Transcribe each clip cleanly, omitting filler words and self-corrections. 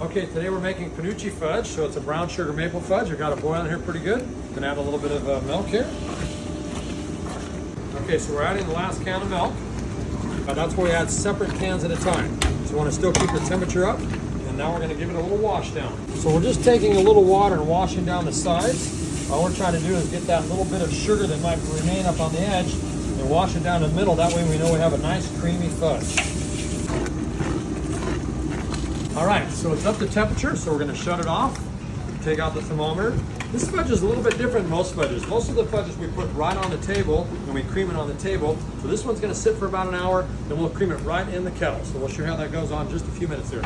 Okay, today we're making Penuche Fudge, so it's a brown sugar maple fudge. I've got it boiling here pretty good. Gonna add a little bit of milk here. Okay, so we're adding the last can of milk. That's where we add separate cans at a time. So we want to still keep the temperature up, and now we're gonna give it a little wash down. So we're just taking a little water and washing down the sides. All we're trying to do is get that little bit of sugar that might remain up on the edge and wash it down the middle. That way we know we have a nice creamy fudge. All right, so it's up to temperature, so we're gonna shut it off, take out the thermometer. This fudge is a little bit different than most fudges. Most of the fudges we put right on the table and we cream it on the table. So this one's gonna sit for about an hour, then we'll cream it right in the kettle. So we'll show you how that goes on just a few minutes here.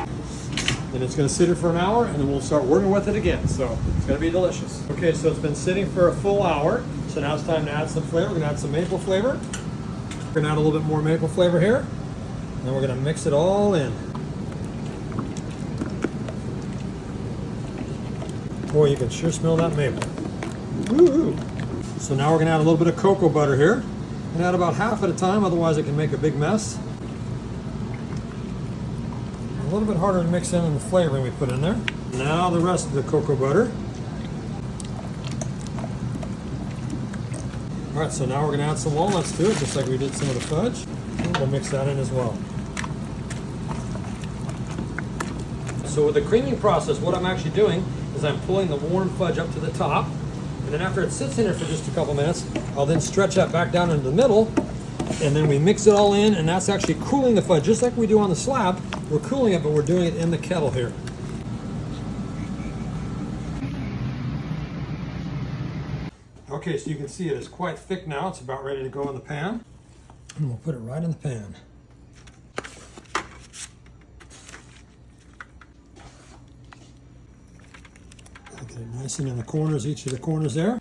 Then it's gonna sit here for an hour and then we'll start working with it again. So it's gonna be delicious. Okay, so it's been sitting for a full hour. So now it's time to add some flavor. We're gonna add some maple flavor. We're gonna add a little bit more maple flavor here. And then we're gonna mix it all in. Boy, you can sure smell that maple. Woo-hoo. So now we're gonna add a little bit of cocoa butter here. And add about half at a time, otherwise it can make a big mess. A little bit harder to mix in than the flavoring we put in there. Now the rest of the cocoa butter. All right, so now we're gonna add some walnuts to it, just like we did some of the fudge. And we'll mix that in as well. So with the creaming process, what I'm actually doing is I'm pulling the warm fudge up to the top, and then after it sits in there for just a couple minutes, I'll then stretch that back down into the middle, and then we mix it all in, and that's actually cooling the fudge, just like we do on the slab. We're cooling it, but we're doing it in the kettle here. Okay, so you can see it is quite thick now. It's about ready to go in the pan, and we'll put it right in the pan. Okay, nice and in the corners, each of the corners there.